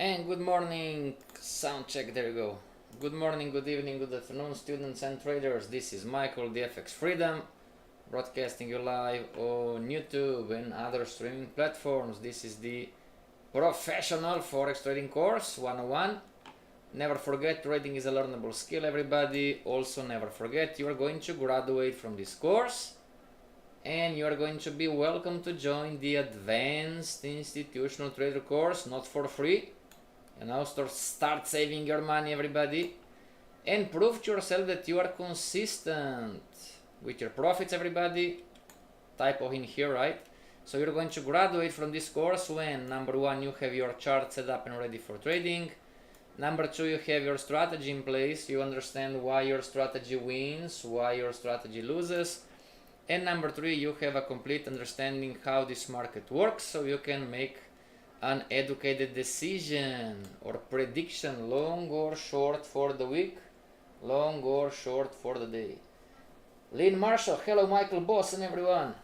And good morning, sound check, there you go. Good morning, good evening, good afternoon, students and traders. This is Michael, the FXFreedom, broadcasting you live on YouTube and other streaming platforms. This is the Professional Forex Trading Course 101. Never forget, trading is a learnable skill, everybody. Also, never forget, you are going to graduate from this course and you are going to be welcome to join the Advanced Institutional Trader course, not for free. You know, start saving your money, everybody, and prove to yourself that you are consistent with your profits, everybody. Typo in here, right? So you're going to graduate from this course when, number one, you have your chart set up and ready for trading. Number two, you have your strategy in place. You understand why your strategy wins, why your strategy loses. And number three, you have a complete understanding how this market works, so you can make an educated decision or prediction, long or short for the week, long or short for the day. Lynn Marshall, hello Michael Boss and everyone.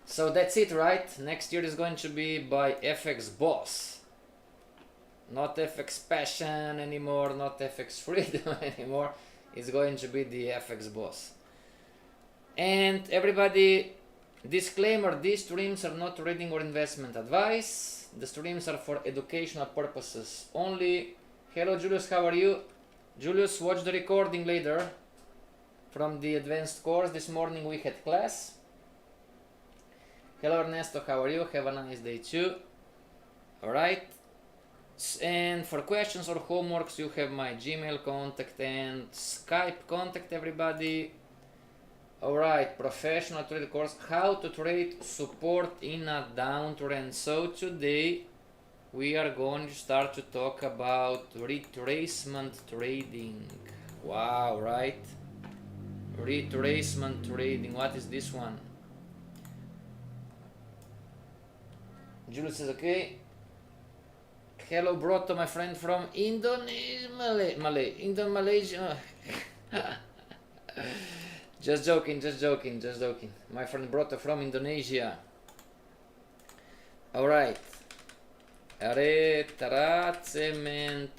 So that's it, right? Next year is going to be by FX Boss. Not FX Passion anymore, not FX Freedom anymore. It's going to be the FX Boss. And everybody, disclaimer, these streams are not trading or investment advice. The streams are for educational purposes only. Hello Julius, how are you? Julius, watch the recording later from the advanced course. This morning we had class. Hello Ernesto, how are you? Have a nice day too. Alright. And for questions or homeworks, you have my Gmail contact and Skype contact, everybody. Alright, professional trader course, how to trade support in a downtrend. So today we are going to start to talk about retracement trading. Wow, right? Retracement trading, what is this one? Julius says okay. Hello Broto, my friend from Indonesia, Malaysia. Just joking. My friend Broto from Indonesia. Alright. Retracement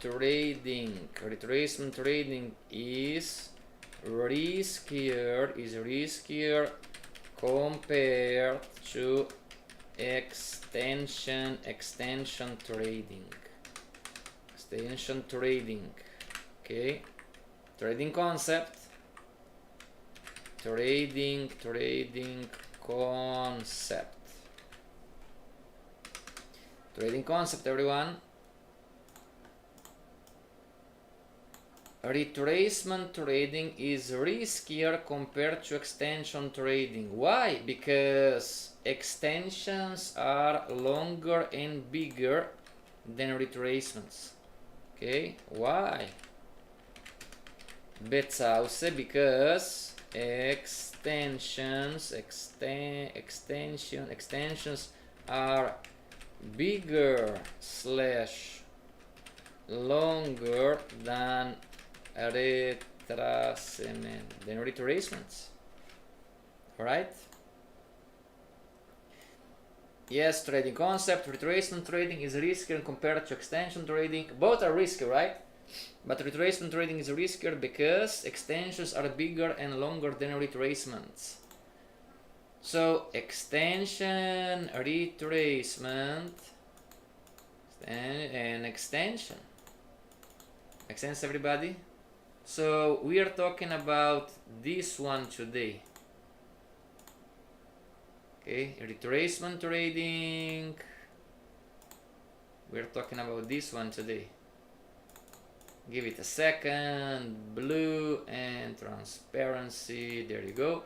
trading. Retracement trading is riskier compared to extension trading. Extension trading. Okay. Trading concept. Trading concept. Trading concept, everyone. Retracement trading is riskier compared to extension trading. Why? Because extensions are longer and bigger than retracements. Okay, why? Because extensions are bigger / longer than retracements. Alright? Yes, trading concept. Retracement trading is riskier compared to extension trading. Both are risky, right? But retracement trading is riskier because extensions are bigger and longer than retracements. So extension, retracement, and extension. Make sense, everybody? So we are talking about this one today. Okay, retracement trading. We're talking about this one today. Give it a second. Blue and transparency. There you go.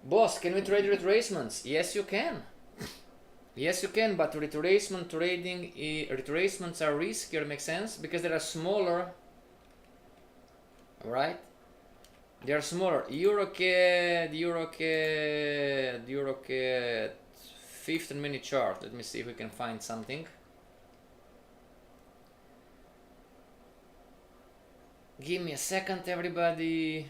Boss, can we trade retracements? Yes, you can. Yes, you can, but retracement trading, retracements are riskier, makes sense? Because they are smaller. Alright? They are smaller. EuroCAD 15-minute chart. Let me see if we can find something. Give me a second, everybody.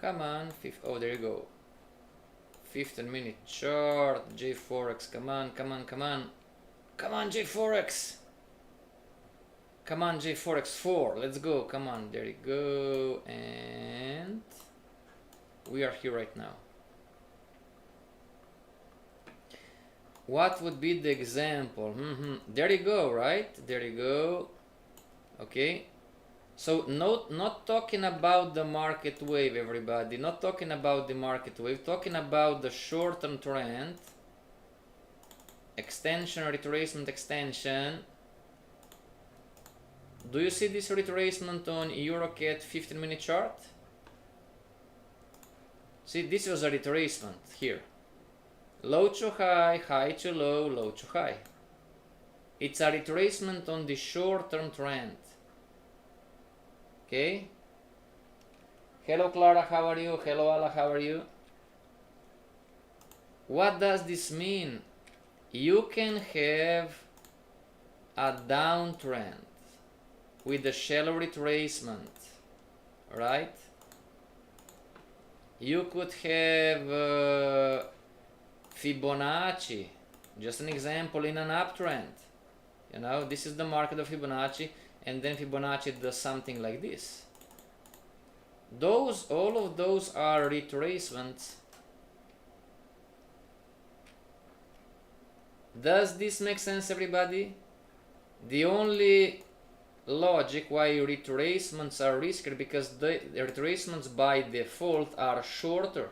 Come on, oh, there you go. 15-minute chart, J4X, come on, come on, come on. Come on, J4X. Come on, J4X 4, let's go, come on, there you go. And we are here right now. What would be the example? There you go, right? There you go. Okay. So not talking about the market wave, everybody. Not talking about the market wave. Talking about the short-term trend. Extension, retracement, extension. Do you see this retracement on EuroCAD 15-minute chart? See, this was a retracement here. Low to high, high to low, low to high. It's a retracement on the short-term trend. Okay. Hello Clara, how are you? Hello Ala, how are you? What does this mean? You can have a downtrend with a shallow retracement, right? You could have Fibonacci, just an example, in an uptrend. You know, this is the market of Fibonacci, and then Fibonacci does something like this. All of those are retracements. Does this make sense, everybody? The only logic why retracements are riskier, because the retracements by default are shorter.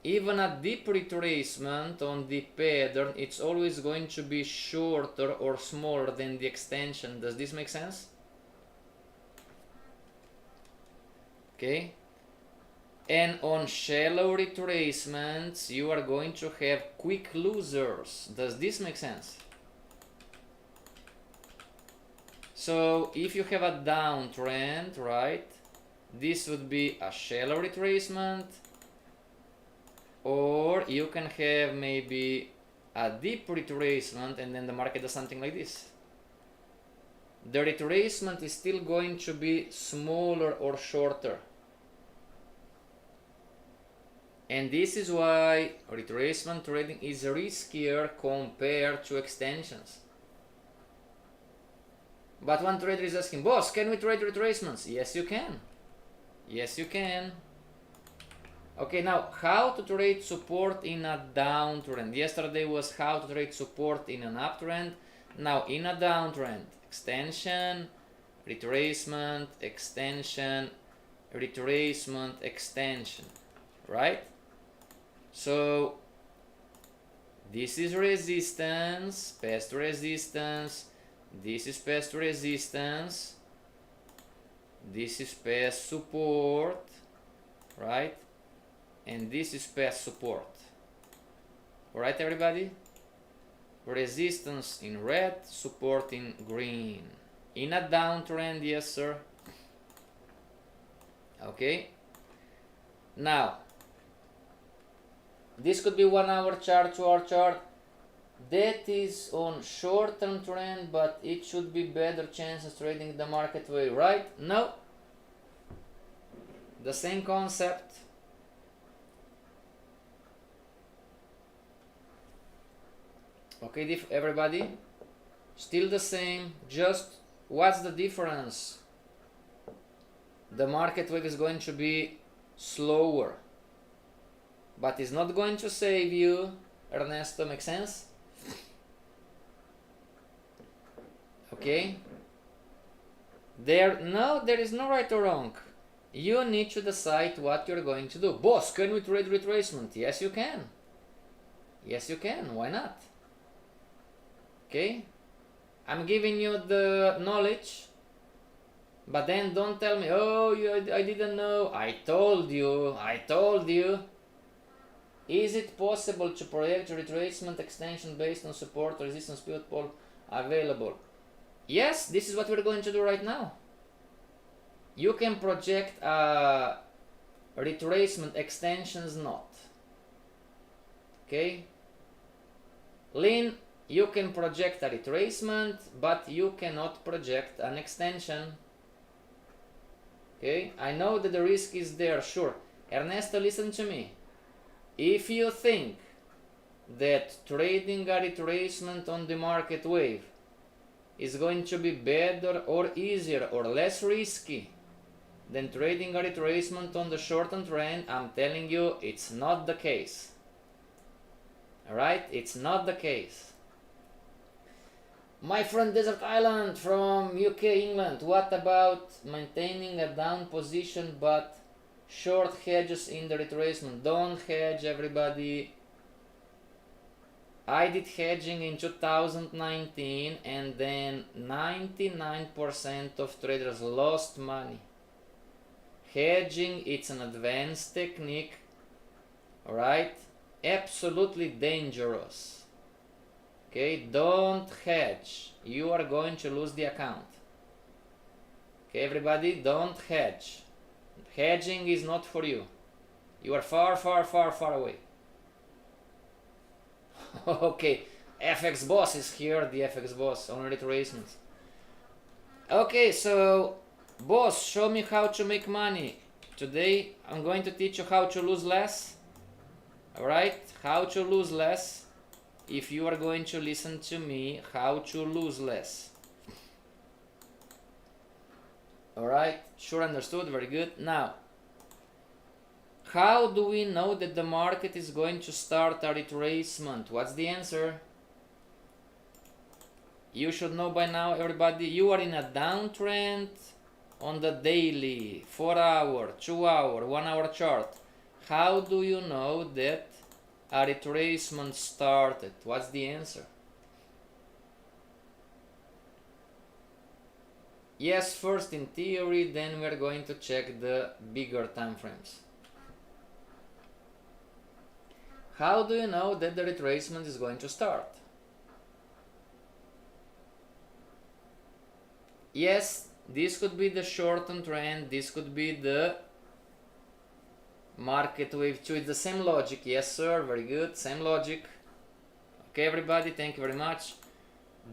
Even a deep retracement on the pattern, it's always going to be shorter or smaller than the extension. Does this make sense? Okay. And on shallow retracements, you are going to have quick losers. Does this make sense? So if you have a downtrend, right, this would be a shallow retracement, or you can have maybe a deep retracement and then the market does something like this. The retracement is still going to be smaller or shorter. And this is why retracement trading is riskier compared to extensions. But one trader is asking, boss, can we trade retracements? Yes, you can. Yes, you can. Okay, now how to trade support in a downtrend. Yesterday was how to trade support in an uptrend. Now in a downtrend, extension, retracement, extension, retracement, extension, right? So this is resistance, past resistance, this is past resistance, this is past support, right? And this is past support. Alright, everybody? Resistance in red, support in green. In a downtrend, yes sir. Okay. Now, this could be 1 hour chart, 2 hour chart. That is on short-term trend, but it should be better chances trading the market way, right? No. The same concept. Okay, everybody? Still the same, just what's the difference? The market wave is going to be slower, but it's not going to save you. Ernesto, make sense? Okay? There is no right or wrong. You need to decide what you're going to do. Boss, can we trade retracement? Yes, you can. Yes, you can. Why not? Okay? I'm giving you the knowledge, but then don't tell me, oh, I didn't know. I told you. Is it possible to project retracement extension based on support, resistance, pivot pole available? Yes, this is what we're going to do right now. You can project retracement extensions not. Okay? Lynn, you can project a retracement, but you cannot project an extension. Okay, I know that the risk is there, sure. Ernesto, listen to me. If you think that trading a retracement on the market wave is going to be better or easier or less risky than trading a retracement on the short-term trend, I'm telling you, it's not the case. Alright, it's not the case. My friend Desert Island from UK, England, what about maintaining a down position but short hedges in the retracement? Don't hedge, everybody. I did hedging in 2019 and then 99% of traders lost money. Hedging, it's an advanced technique, alright? Absolutely dangerous. Okay, don't hedge. You are going to lose the account. Okay, everybody, don't hedge. Hedging is not for you. You are far, far, far, far away. Okay, FX Boss is here, the FX Boss on retracements. Okay, so boss, show me how to make money. Today I'm going to teach you how to lose less. Alright, how to lose less. If you are going to listen to me, how to lose less. Alright, sure, understood, very good. Now, how do we know that the market is going to start a retracement? What's the answer? You should know by now, everybody, you are in a downtrend on the daily, 4 hour, 2 hour, 1 hour chart. How do you know that a retracement started? What's the answer? Yes, first in theory, then we're going to check the bigger time frames. How do you know that the retracement is going to start? Yes, this could be the short-term trend, this could be the market wave 2. It's the same logic. Yes, sir, very good, same logic. Okay, everybody, thank you very much.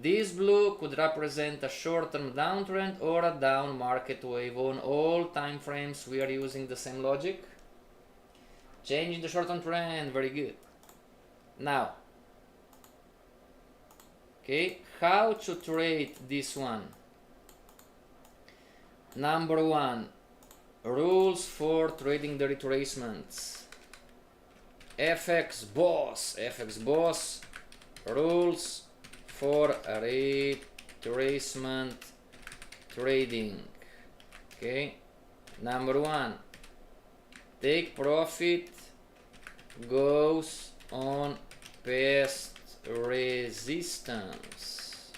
This blue could represent a short-term downtrend or a down market wave. On all time frames we are using the same logic. Changing the short-term trend, very good. Now, okay, how to trade this one? Number one, rules for trading the retracements. FX Boss rules for retracement trading. Okay, number one, take profit goes on past resistance.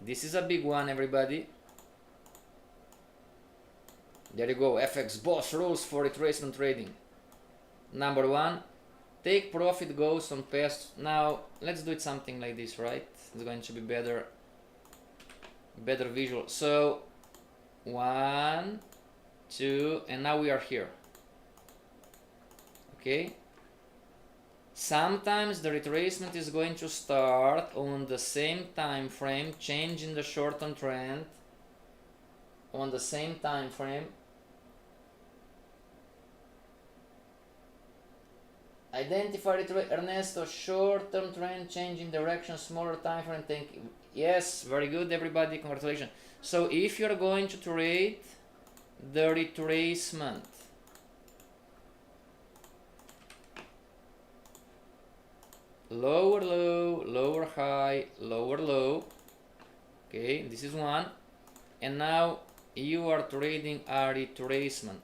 This is a big one, everybody. There you go, FX Boss rules for retracement trading. Number one, take profit goes on past. Now let's do it something like this, right? It's going to be better visual. So 1, 2, and now we are here. Okay, sometimes the retracement is going to start on the same time frame, change in the short-term trend on the same time frame. Identify Ernesto, short-term trend changing direction, smaller time frame. Thank you. Yes, very good, everybody. Congratulations. So if you're going to trade the retracement, lower low, lower high, lower low. Okay, this is one. And now you are trading a retracement.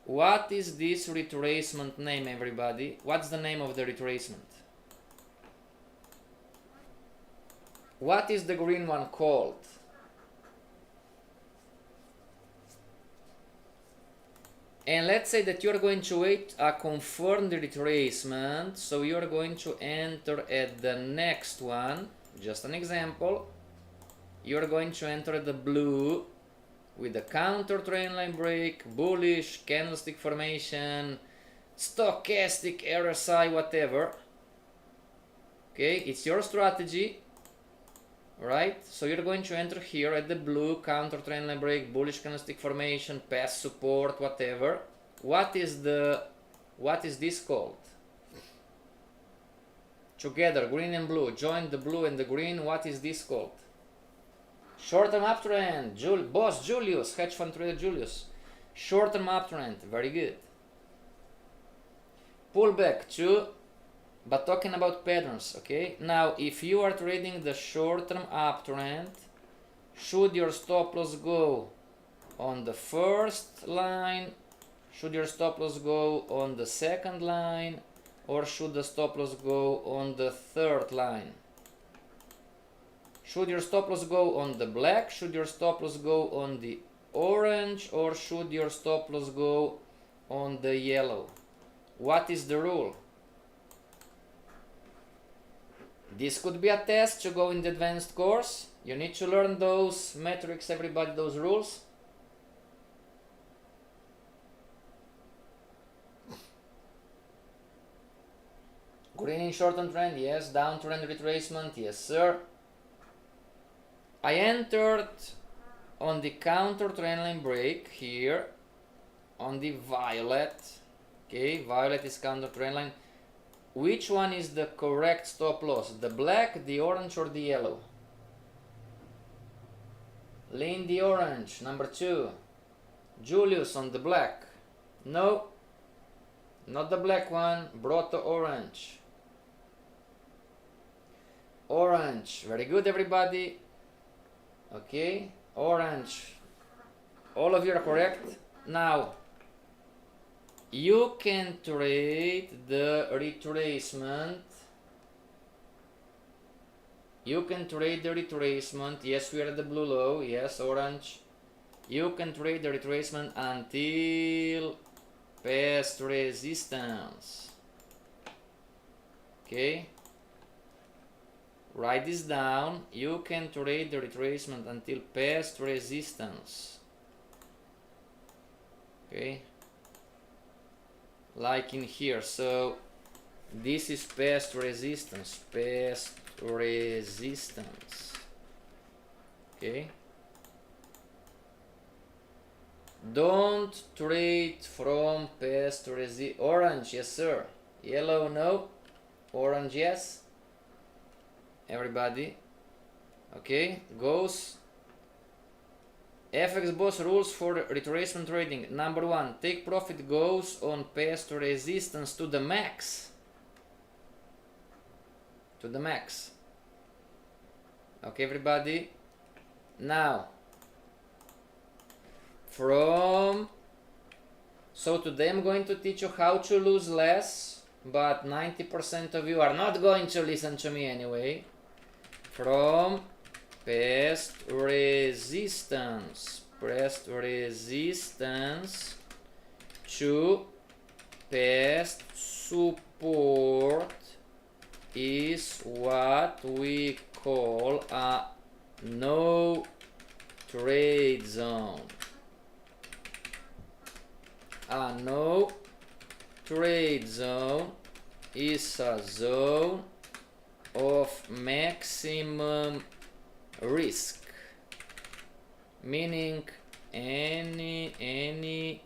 What is this retracement name, everybody? What's the name of the retracement? What is the green one called? And let's say that you're going to wait a confirmed retracement, so you're going to enter at the next one. Just an example. You're going to enter the blue with the counter trend line break, bullish, candlestick formation, stochastic, RSI, whatever. Okay, it's your strategy, right? So you're going to enter here at the blue, counter trend line break, bullish candlestick formation, past support, whatever. What is this called? Together, green and blue, join the blue and the green. What is this called? Short-term uptrend. Boss Julius, hedge fund trader Julius. Short-term uptrend, very good. Pullback too, but talking about patterns, okay? Now, if you are trading the short-term uptrend, should your stop loss go on the first line? Should your stop loss go on the second line? Or should the stop loss go on the third line? Should your stop loss go on the black? Should your stop loss go on the orange? Or should your stop loss go on the yellow? What is the rule? This could be a test to go in the advanced course. You need to learn those metrics, everybody, those rules. Green in short-term trend, yes. Downtrend retracement, yes sir. I entered on the counter trend line break here on the violet. Okay, violet is counter trend line. Which one is the correct stop loss? The black, the orange, or the yellow? Lean the orange, number 2. Julius on the black. No, not the black one. Brought the orange. Orange, very good everybody. Okay, orange. All of you are correct. Now, you can trade the retracement. You can trade the retracement. Yes, we are at the blue low. Yes, orange. You can trade the retracement until past resistance. Okay. Write this down. You can trade the retracement until past resistance. Okay. Like in here. So this is past resistance. Past resistance. Okay. Don't trade from past resistance. Orange, yes sir. Yellow, no. Orange, yes. Everybody. Okay, goes. FX boss rules for retracement trading. Number 1, take profit goes on past resistance to the max. To the max. Okay, everybody. Now, so today I'm going to teach you how to lose less, but 90% of you are not going to listen to me anyway. From past resistance to past support is what we call a no trade zone. A no trade zone is a zone of maximum risk, meaning anything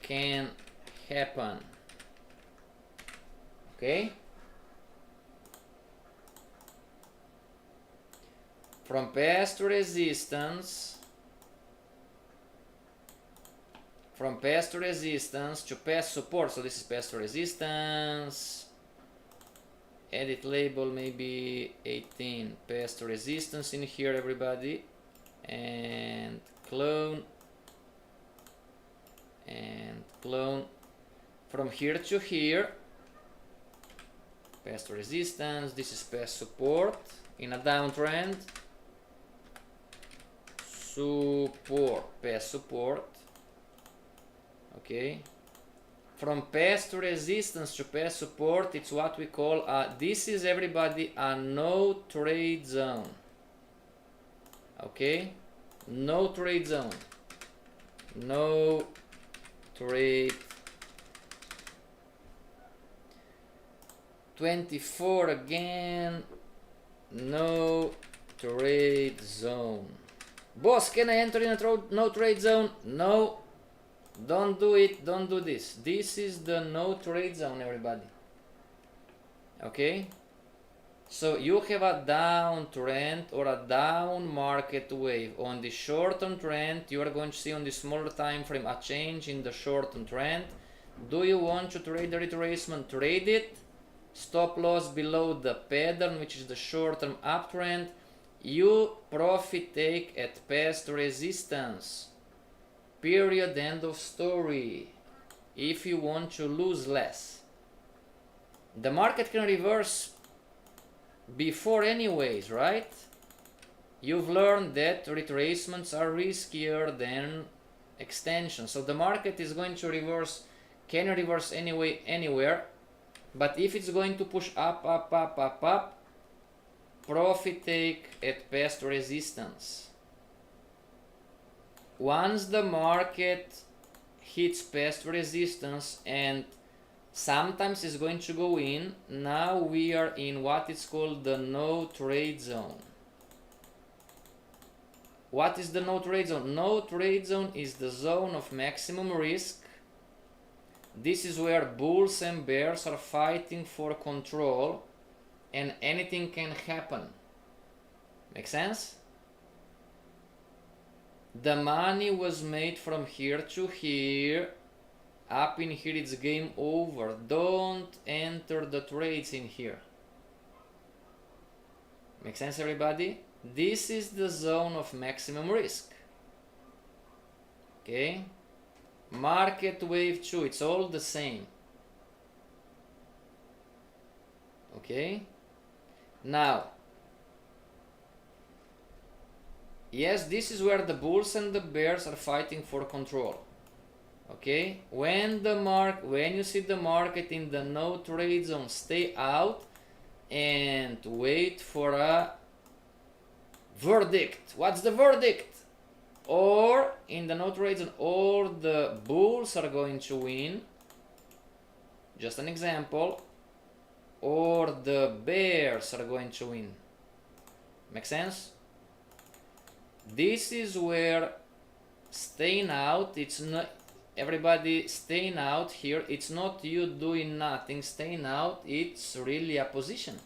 can happen. Okay, from past resistance to past support. So this is past resistance. Edit label maybe 18. Past resistance in here, everybody. And clone. And clone. From here to here. Past resistance. This is past support. In a downtrend. Support. Past support. Okay, from past resistance to past support, it's what we call this is everybody a no trade zone. Okay, no trade zone. No trade 24 again. No trade zone. Boss, can I enter in a no trade zone? No. Don't do it. Don't do this. This is the no trade zone, everybody. Okay? So you have a downtrend or a down market wave. On the short-term trend, you are going to see on the smaller time frame a change in the short-term trend. Do you want to trade the retracement? Trade it. Stop loss below the pattern, which is the short-term uptrend. You profit take at past resistance. Period, end of story. If you want to lose less. The market can reverse before anyways, right? You've learned that retracements are riskier than extensions. So the market is going to reverse, can reverse anyway, anywhere. But if it's going to push up, profit take at past resistance. Once the market hits past resistance and sometimes it's going to go in, now we are in what is called the no trade zone. What is the no trade zone? No trade zone is the zone of maximum risk. This is where bulls and bears are fighting for control and anything can happen. Make sense? The money was made from here to here. Up in here it's game over. Don't enter the trades in here. Make sense, everybody? This is the zone of maximum risk. Okay? Market wave 2, it's all the same. Okay? Now, yes, this is where the bulls and the bears are fighting for control. Okay? When you see the market in the no trade zone, stay out and wait for a verdict. What's the verdict? Or in the no trade zone, all the bulls are going to win. Just an example. Or the bears are going to win. Make sense? This is where staying out, it's not everybody staying out here, it's not you doing nothing. Staying out, it's really a position.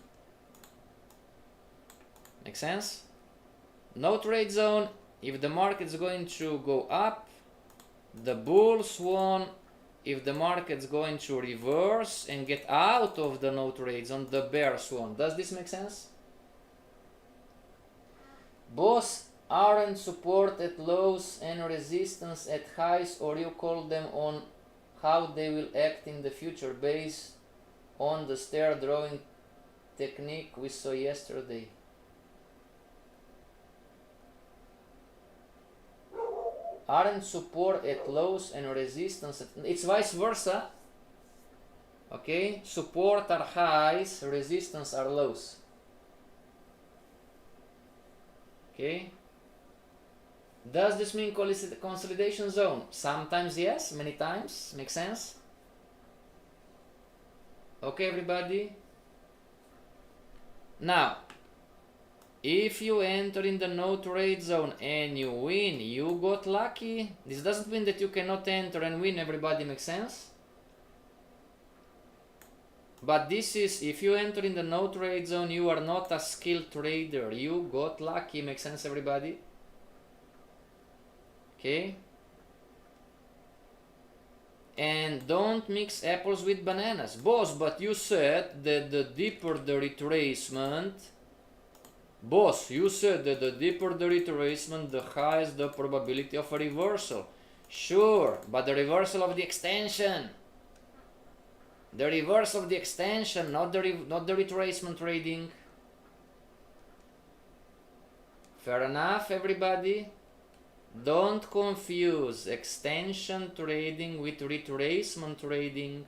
Make sense? No trade zone. If the market's going to go up, the bulls won. If the market's going to reverse and get out of the no trade zone, the bears won. Does this make sense? Boss, aren't support at lows and resistance at highs, or you call them on how they will act in the future based on the stair drawing technique we saw yesterday? Aren't support at lows and resistance at, it's vice versa. Okay, support are highs, resistance are lows. Okay, does this mean consolidation zone? Sometimes yes, many times. Makes sense? Okay, everybody. Now, if you enter in the no trade zone and you win, you got lucky. This doesn't mean that you cannot enter and win, everybody. Makes sense? But this is, if you enter in the no trade zone, you are not a skilled trader. You got lucky. Makes sense, everybody? Okay? And don't mix apples with bananas. Boss, but you said that the deeper the retracement, boss, you said that the deeper the retracement, the higher is the probability of a reversal. Sure, but the reversal of the extension. The reversal of the extension, not the retracement trading. Fair enough, everybody? Don't confuse extension trading with retracement trading.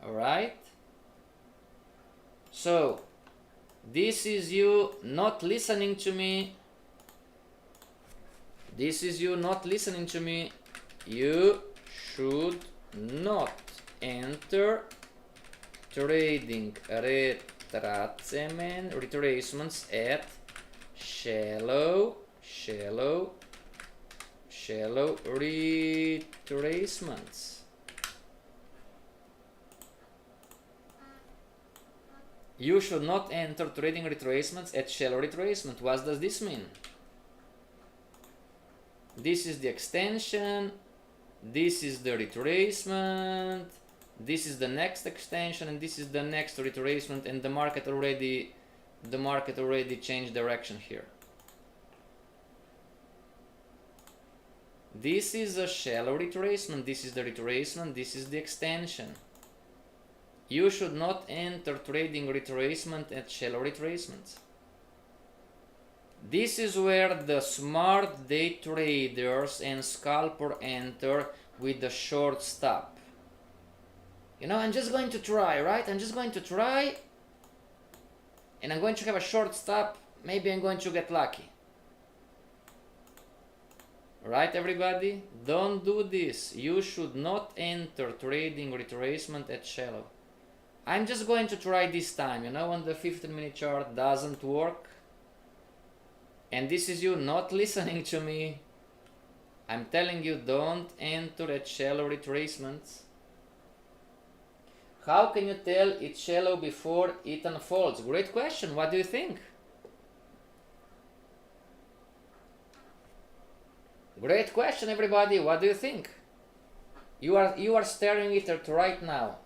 Alright? So, this is you not listening to me. This is you not listening to me. You should not enter trading retracements at shallow retracements. You should not enter trading retracements at shallow retracement. What does this mean? This is the extension, this is the retracement, this is the next extension, and this is the next retracement, and the market already changed direction here. This is a shallow retracement, this is the retracement, this is the extension. You should not enter trading retracement at shallow retracements. This is where the smart day traders and scalper enter with the short stop. You know, I'm just going to try, right? I'm just going to try, and I'm going to have a short stop. Maybe I'm going to get lucky. Right, everybody? Don't do this. You should not enter trading retracement at shallow. I'm just going to try this time, you know, when the 15-minute chart doesn't work. And this is you not listening to me. I'm telling you, don't enter at shallow retracements. How can you tell it's shallow before it unfolds? Great question. What do you think? Great question, everybody. What do you think? You are staring at it right now.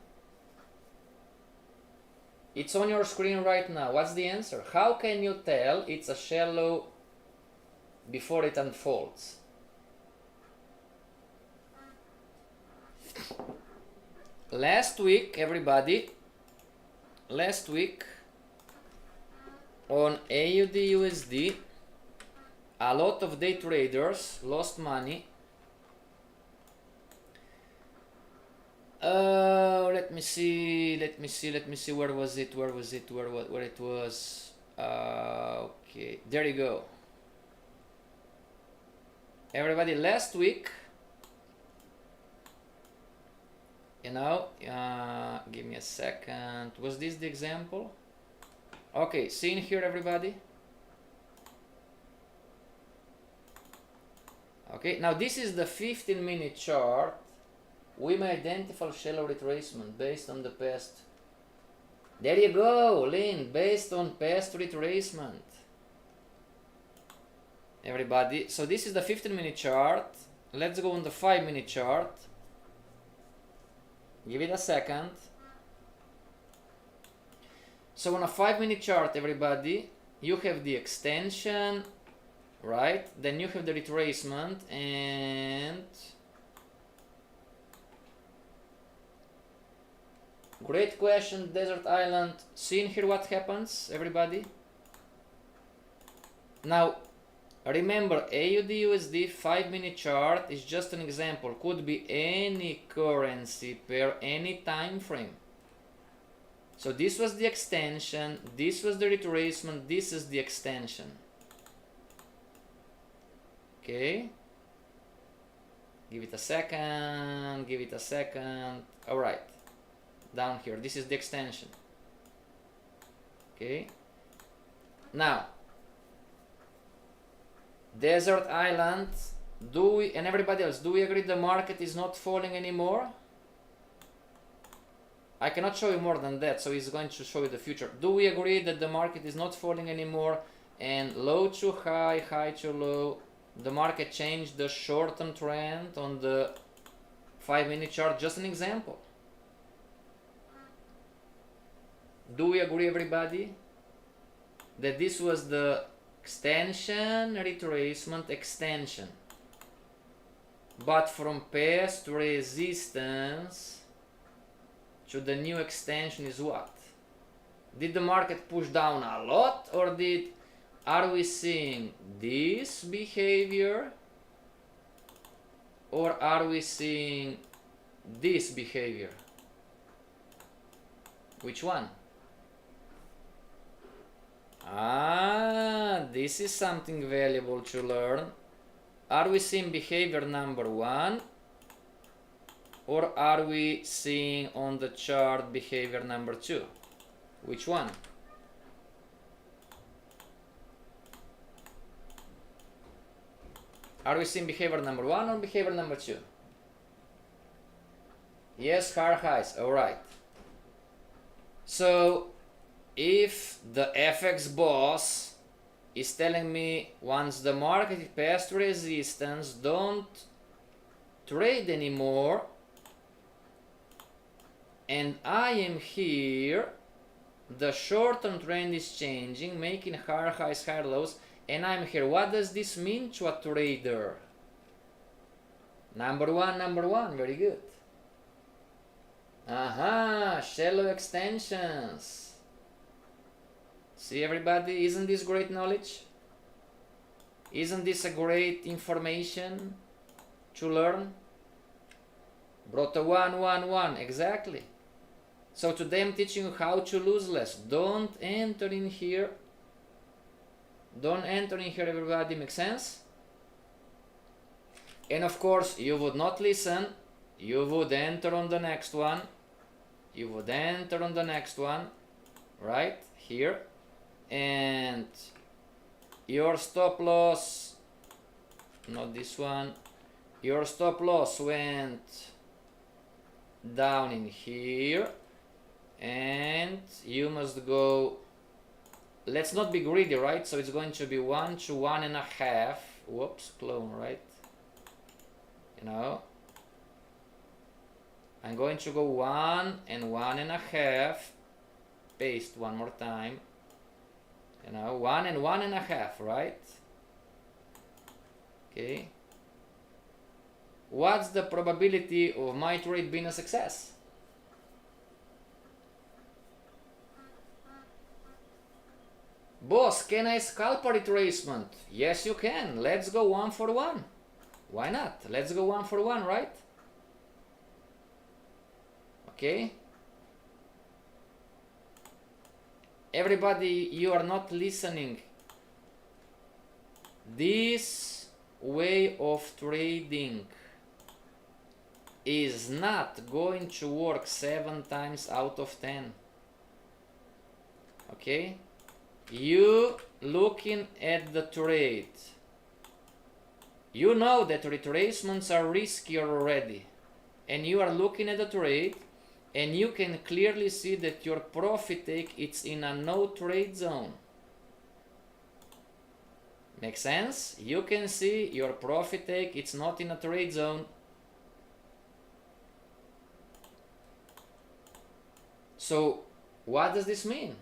It's on your screen right now. What's the answer? How can you tell it's a shallow before it unfolds? Last week, everybody, on AUD USD, a lot of day traders lost money. Let me see, where was it? Okay, there you go. Everybody, last week, you know, give me a second. Was this the example? Okay, see in here, everybody. Okay, now this is the 15-minute chart. We may identify shallow retracement based on the past. There you go, Lynn, based on past retracement. Everybody, so this is the 15-minute chart. Let's go on the 5-minute chart. Give it a second. So on a 5-minute chart, everybody, you have the extension, right? Then you have the retracement, and great question, Desert Island. See in here what happens, everybody? Now, remember, AUD USD 5-minute chart is just an example. Could be any currency pair, any time frame. So this was the extension, this was the retracement, this is the extension. Okay. Give it a second. All right. Down here, this is the extension. Okay. Now, Desert Island, do we, and everybody else, do we agree the market is not falling anymore? I cannot show you more than that, so it's going to show you the future. Do we agree that the market is not falling anymore, and low to high, high to low, the market changed the short-term trend on the 5-minute chart? Just an example. Do we agree, everybody, that this was the extension, retracement, extension, but from past resistance to the new extension is what? Did the market push down a lot, or are we seeing this behavior, or are we seeing this behavior? Which one? This is something valuable to learn. Are we seeing behavior number 1, or are we seeing on the chart behavior number 2? Which one? Are we seeing behavior number 1 or behavior number 2? Yes, higher highs, alright. So if the FX boss is telling me once the market is past resistance, don't trade anymore, and I am here, the short-term trend is changing, making higher highs, higher lows, and I'm here. What does this mean to a trader? Number one, very good. Aha, shallow extensions. See everybody, isn't this great knowledge? Isn't this a great information to learn? Brought a 1, exactly. So today I'm teaching you how to lose less. Don't enter in here. Don't enter in here, everybody, makes sense? And of course, you would not listen. You would enter on the next one. You would enter on the next one, right here. And your stop loss, not this one, your stop loss went down in here, and you must go, let's not be greedy, right? So it's going to be 1 to 1.5, whoops, clone, right? You know, I'm going to go 1 and 1.5, paste one more time, you know, 1 and 1.5, right? Okay. What's the probability of my trade being a success? Boss, can I scalp a retracement? Yes, you can. Let's go 1 for 1. Why not? Let's go 1 for 1, right? Okay. Everybody, you are not listening. This way of trading is not going to work 7 times out of 10. Okay? You looking at the trade. You know that retracements are riskier already. And you are looking at the trade, and you can clearly see that your profit take it's in a no trade zone. Make sense? You can see your profit take it's not in a trade zone. So what does this mean?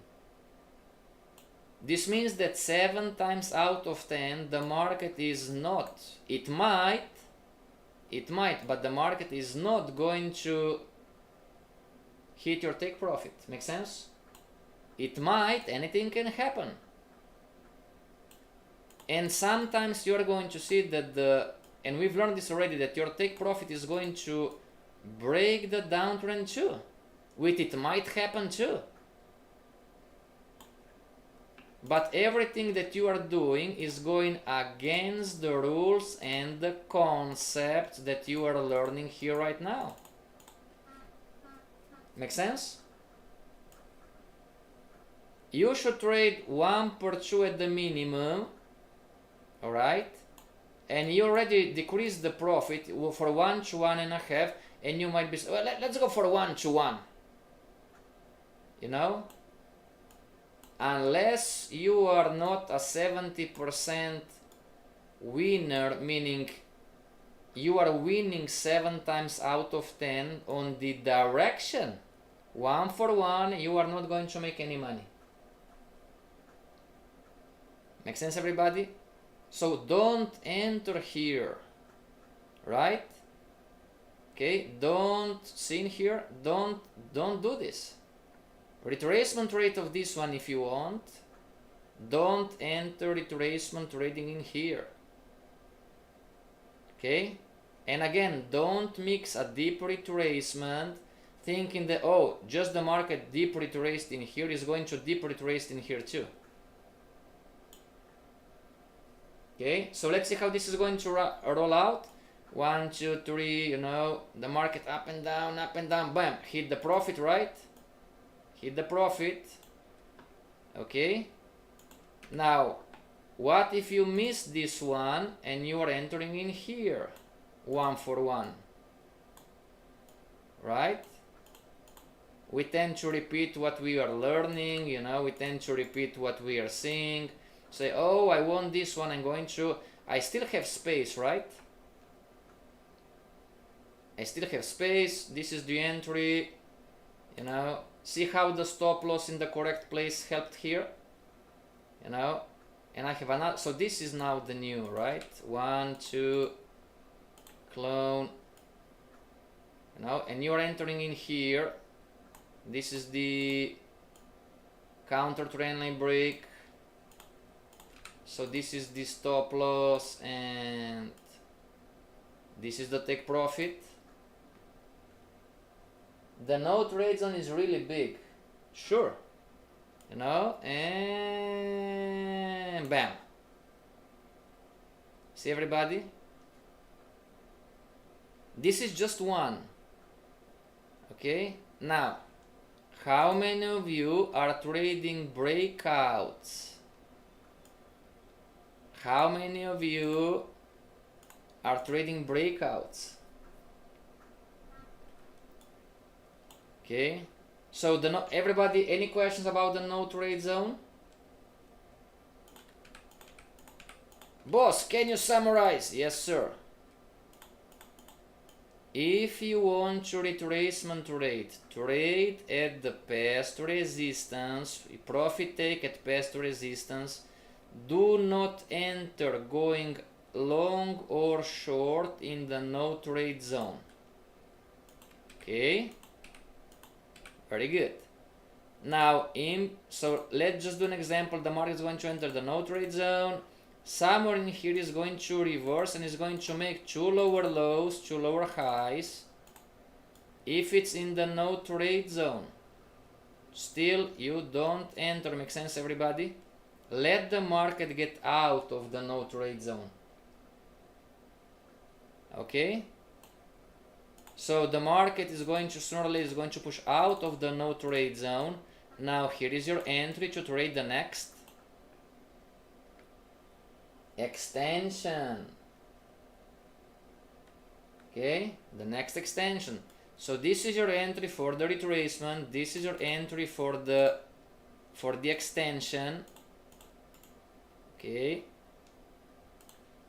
This means that 7 times out of 10 the market is not, it might, but the market is not going to hit your take profit. Make sense? It might, anything can happen. And sometimes you're going to see that and we've learned this already, that your take profit is going to break the downtrend too. With it might happen too. But everything that you are doing is going against the rules and the concepts that you are learning here right now. Make sense? You should trade 1 per 2 at the minimum, alright? And you already decreased the profit for 1 to 1.5, and you might be, well, let's go for 1 to 1. You know? Unless you are not a 70% winner, meaning you are winning 7 times out of 10 on the direction, 1 for 1, you are not going to make any money. Make sense, everybody? So don't enter here, right? Okay, don't see in here, don't do this. Retracement rate of this one if you want. Don't enter retracement trading in here. Okay? And again, don't mix a deep retracement thinking that, oh, just the market deep retraced in here is going to deep retrace in here too. Okay? So let's see how this is going to roll out. 1, 2, 3, you know, the market up and down, bam, hit the profit, right? Hit the profit. Okay. Now, what if you miss this one and you are entering in here? 1 for 1. Right? We tend to repeat what we are learning, you know, we tend to repeat what we are seeing. Say, oh, I want this one, I still have space, right? I still have space, this is the entry, you know, see how the stop loss in the correct place helped here, you know, and I have another, so this is now the new, right? 1, 2, clone, you know, and you're entering in here. This is the counter trend line break. So this is the stop loss and this is the take profit. The no trade zone is really big, sure, you know, and bam. See everybody? This is just one. Okay, now how many of you are trading breakouts? How many of you are trading breakouts? Okay, so everybody, any questions about the no trade zone? Boss, can you summarize? Yes, sir. If you want to retracement trade at the past resistance, profit take at past resistance, do not enter going long or short in the no trade zone. Okay, very good. Now, so let's just do an example. The market is going to enter the no trade zone. Somewhere in here is going to reverse and is going to make 2 lower lows, 2 lower highs. If it's in the no trade zone, still you don't enter. Make sense, everybody? Let the market get out of the no trade zone. Okay? So the market is going to sooner or later is going to push out of the no trade zone. Now here is your entry to trade the next extension. Okay, the next extension. So this is your entry for the retracement, this is your entry for the extension. Okay,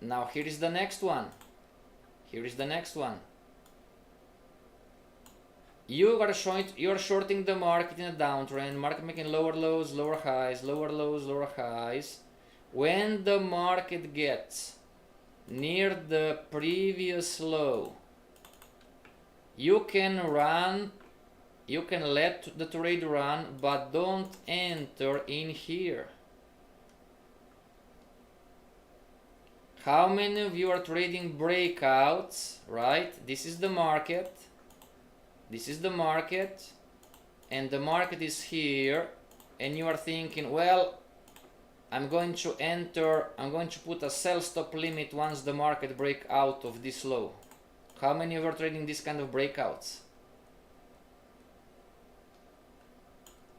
now here is the next one. Here is the next one. You are shorting the market in a downtrend, market making lower lows, lower highs, lower lows, lower highs. When the market gets near the previous low, you can let the trade run, but don't enter in here. How many of you are trading breakouts, right? This is the market. This is the market. And the market is here. And you are thinking, well, I'm going to put a sell stop limit once the market break out of this low. How many of you are trading this kind of breakouts?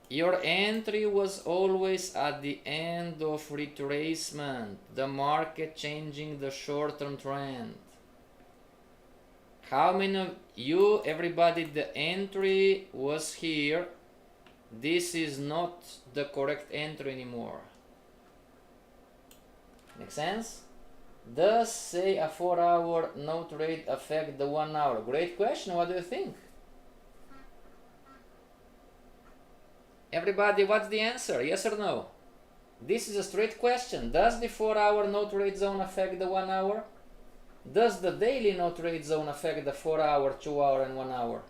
Your entry was always at the end of retracement, the market changing the short-term trend. How many of you, everybody, the entry was here. This is not the correct entry anymore. Make sense? Does, say, a 4-hour no trade affect the 1 hour? Great question. What do you think? Everybody, what's the answer? Yes or no? This is a straight question. Does the 4-hour no trade zone affect the 1 hour? Does the daily no trade zone affect the 4-hour, 2-hour, and 1 hour?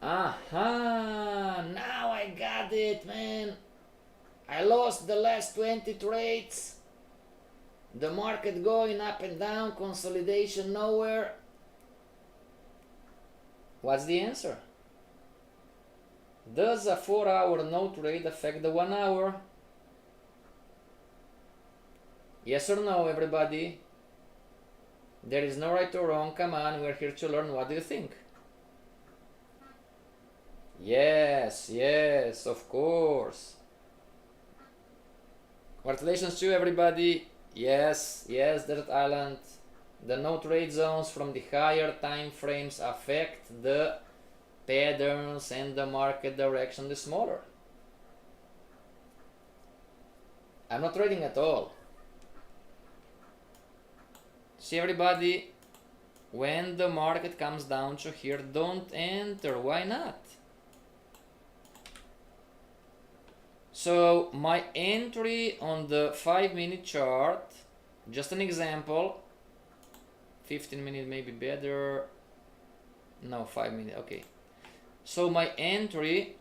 Aha! Now I got it, man. I lost the last 20 trades. The market going up and down, consolidation nowhere. What's the answer? Does a 4-hour no trade affect the 1 hour? Yes or no, everybody? There is no right or wrong. Come on, we're here to learn. What do you think? Yes, yes, of course. Congratulations to everybody. Yes, yes, Desert Island. The no trade zones from the higher time frames affect the patterns and the market direction, the smaller. I'm not trading at all. See everybody, when the market comes down to here, don't enter. Why not? So my entry on the 5-minute chart, just an example, 15-minute maybe better, no, 5-minute, okay. So my entry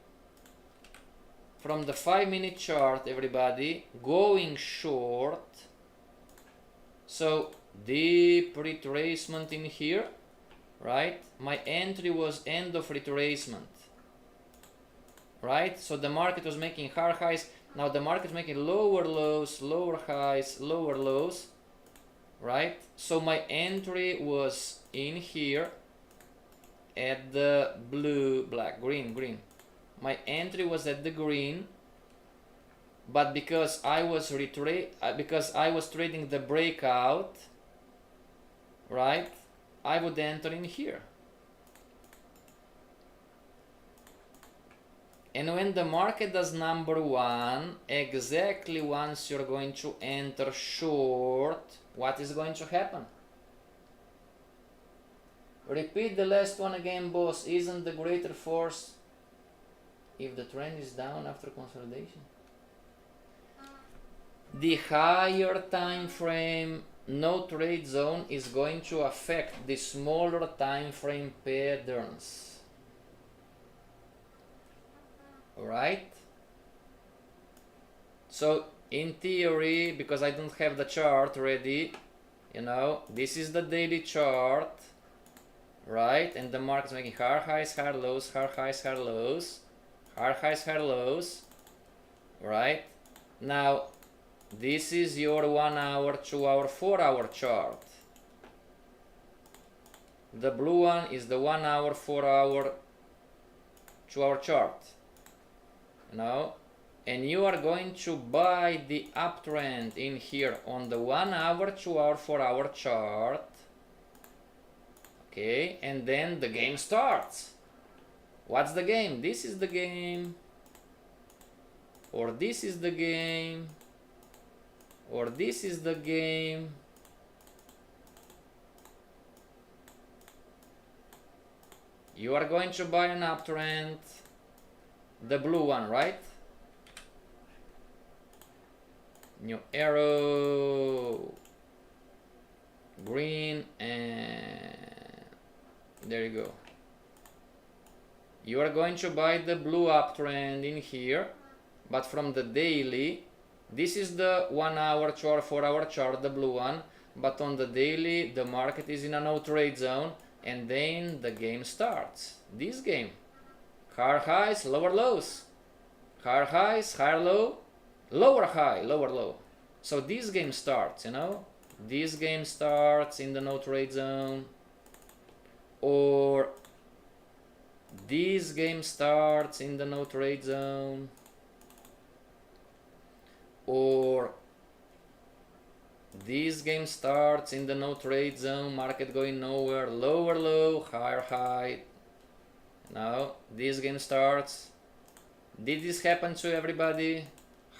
from the 5-minute chart, everybody, going short, so deep retracement in here, right? My entry was end of retracement, right? So the market was making higher highs. Now the market is making lower lows, lower highs, lower lows, right? So my entry was in here at the green. My entry was at the green, but because I was trading the breakout, right? I would enter in here. And when the market does number one, exactly once you're going to enter short, what is going to happen? Repeat the last one again, boss. Isn't the greater force if the trend is down after consolidation? The higher time frame no trade zone is going to affect the smaller time frame patterns. Alright? So in theory, because I don't have the chart ready, you know, this is the daily chart, right? And the market's making higher highs, higher lows, higher highs, higher lows, higher highs, higher lows, right? Now this is your 1 hour, 2 hour, 4 hour chart. The blue one is the 1 hour, 4 hour, 2 hour chart. You know, and you are going to buy the uptrend in here on the 1 hour, 2 hour, 4 hour chart. Okay, and then the game starts. What's the game? This is the game, or this is the game, or this is the game. You are going to buy an uptrend, the blue one, right? New arrow, green, and there you go. You are going to buy the blue uptrend in here, but from the daily, this is the 1 hour, 2 hour, 4 hour chart, the blue one, but on the daily, the market is in a no trade zone, and then the game starts. This game. Higher highs, lower lows. Higher highs, higher low, lower high, lower low. So this game starts, you know. This game starts in the no trade zone. Or this game starts in the no trade zone. Or this game starts in the no trade zone, market going nowhere, lower low, higher high. Now this game starts. Did this happen to everybody?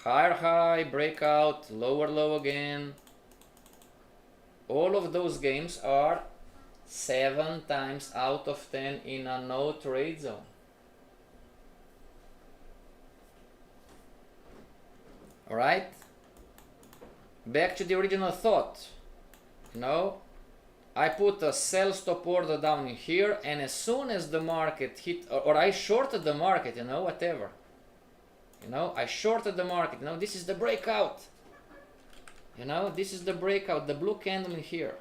Higher high, breakout, lower low again. All of those games are 7 times out of 10 in a no trade zone. Alright? Back to the original thought. You know, I put a sell stop order down in here, and as soon as the market hit, or I shorted the market, you know, whatever. You know, I shorted the market. You know, this is the breakout. You know, this is the breakout, the blue candle in here.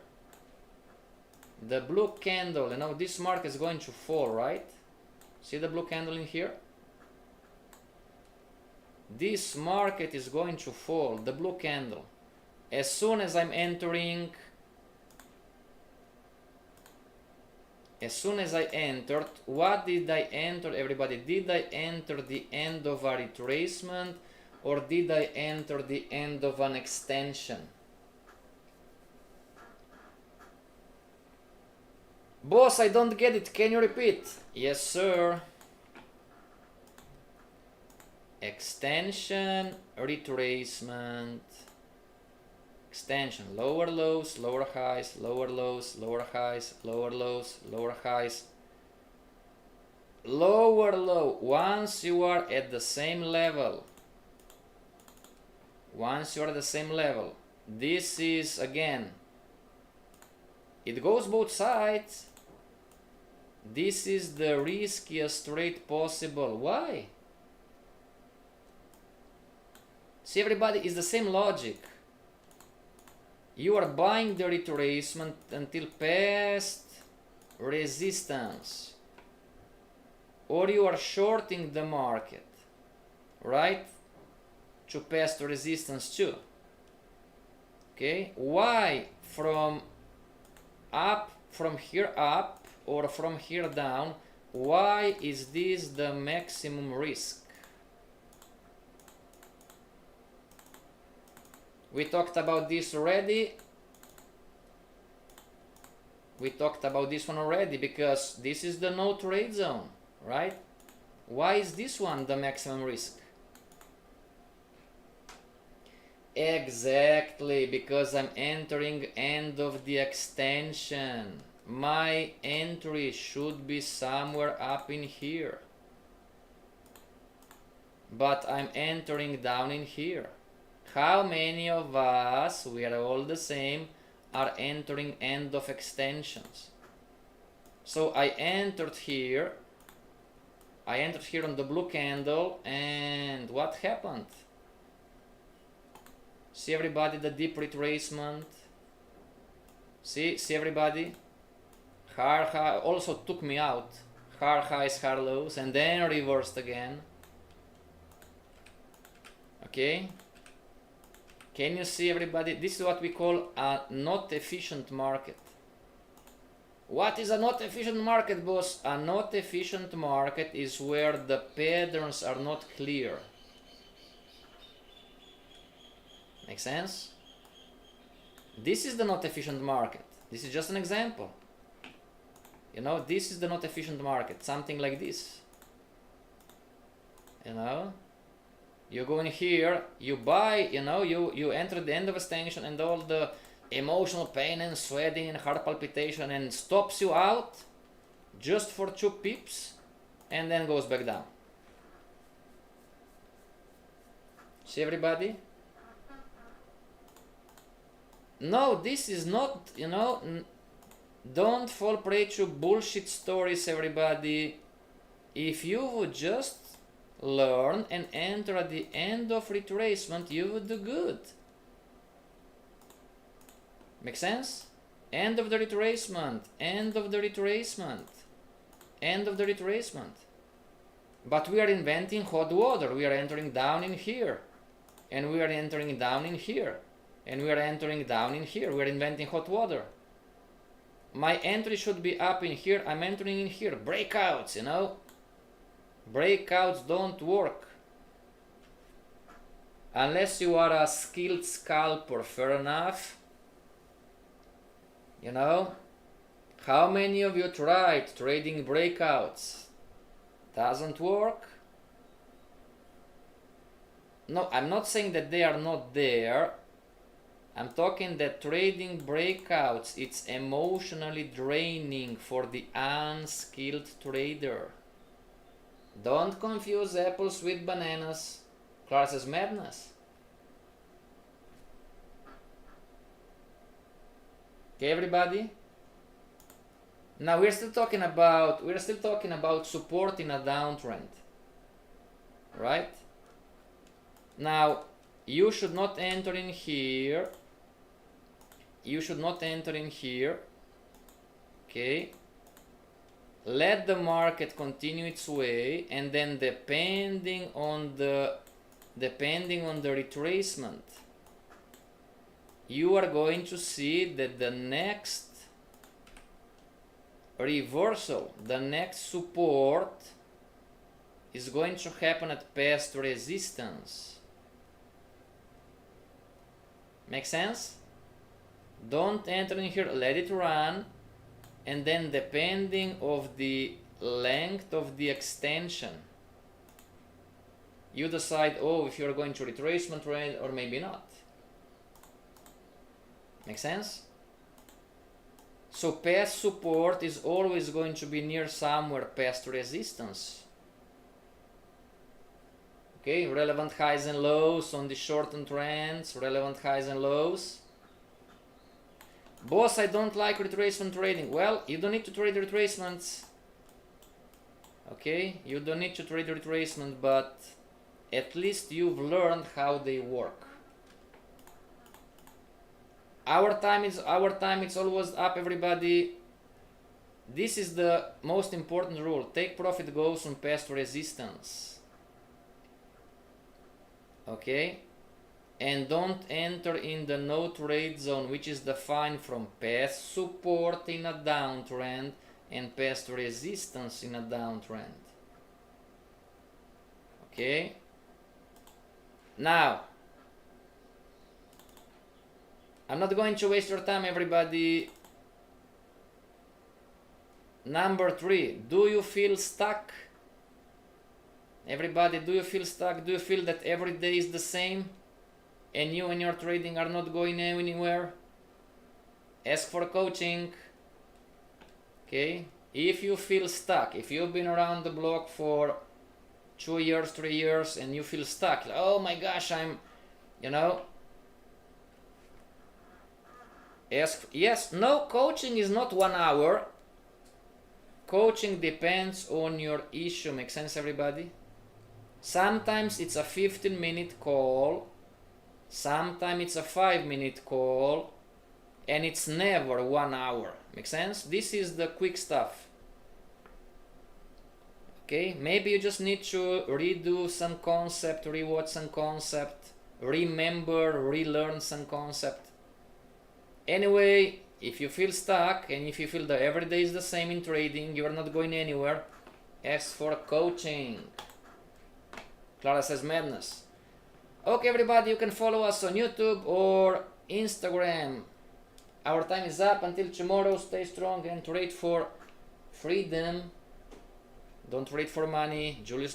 The blue candle, you know, this market is going to fall, right? See the blue candle in here? This market is going to fall, the blue candle. As soon as I'm entering as soon as I entered, what did I enter, everybody? Did I enter the end of a retracement, or did I enter the end of an extension? Boss, I don't get it. Can you repeat? Yes, sir. Extension, retracement, extension, lower lows, lower highs, lower lows, lower highs, lower lows, lower highs, lower low. Once you are at the same level, this is, again, it goes both sides. This is the riskiest trade possible. Why? See, everybody, is the same logic. You are buying the retracement until past resistance, or you are shorting the market, right, to past resistance too. Okay, why from here up or from here down? Why is this the maximum risk? We talked about this already. We talked about this one already, because this is the no trade zone, right? Why is this one the maximum risk? Exactly, because I'm entering end of the extension. My entry should be somewhere up in here, but I'm entering down in here. How many of us, we are all the same, are entering end of extensions? So I entered here on the blue candle, and what happened? See, everybody, the deep retracement. See everybody? Hard high also took me out. Hard highs, hard lows, and then reversed again. Okay? Can you see, everybody? This is what we call a not efficient market. What is a not efficient market, boss? A not efficient market is where the patterns are not clear. Make sense? This is the not efficient market. This is just an example. You know, this is the not efficient market. Something like this. You know? You go in here, you buy, you know, you enter the end of extension, and all the emotional pain and sweating and heart palpitation, and stops you out just for 2 pips, and then goes back down. See, everybody? No, this is not, you know, don't fall prey to bullshit stories, everybody. If you would just learn and enter at the end of retracement, you would do good. Make sense? End of the retracement, end of the retracement, end of the retracement. But we are inventing hot water. We are entering down in here, and we are entering down in here, and we are entering down in here. We are inventing hot water. My entry should be up in here. I'm entering in here. Breakouts, you know. Breakouts don't work unless you are a skilled scalper. Fair enough. You know, how many of you tried trading breakouts? Doesn't work. No, I'm not saying that they are not there. I'm talking that trading breakouts, it's emotionally draining for the unskilled trader. Don't confuse apples with bananas. Class is madness. Okay, everybody? Now we're still talking about support in a downtrend. Right? Now you should not enter in here. You should not enter in here. Okay? Let the market continue its way, and then depending on the retracement, you are going to see that the next reversal. The next support is going to happen at past resistance. Make sense? Don't enter in here, let it run, and then depending of the length of the extension, you decide, oh, if you're going to retracement trade or maybe not. Make sense? So past support is always going to be near somewhere past resistance. Okay, relevant highs and lows on the shortened trends, relevant highs and lows. Boss, I don't like retracement trading. Well, you don't need to trade retracements. Okay, you don't need to trade retracement, but at least you've learned how they work. Our time it's always up, everybody. This is the most important rule. Take profit goes on past resistance. Okay? And don't enter in the no trade zone, which is defined from past support in a downtrend and past resistance in a downtrend. Okay? Now, I'm not going to waste your time, everybody. Number 3, do you feel stuck? Everybody, do you feel stuck? Do you feel that every day is the same and you and your trading are not going anywhere? Ask for coaching. Okay? If you feel stuck, if you've been around the block for 2 years, 3 years and you feel stuck, like, oh my gosh, I'm, ask, yes, no, coaching is not 1 hour. Coaching depends on your issue. Make sense, everybody? Sometimes it's a 15-minute call, sometimes it's a 5-minute call, and it's never 1 hour. Make sense? This is the quick stuff. Okay, maybe you just need to redo some concept, rewatch some concept, remember, relearn some concept. Anyway, if you feel stuck and if you feel that every day is the same in trading, you are not going anywhere, ask for coaching. Clara says madness. Okay, everybody, you can follow us on YouTube or Instagram. Our time is up. Until tomorrow, stay strong and trade for freedom. Don't trade for money. Julius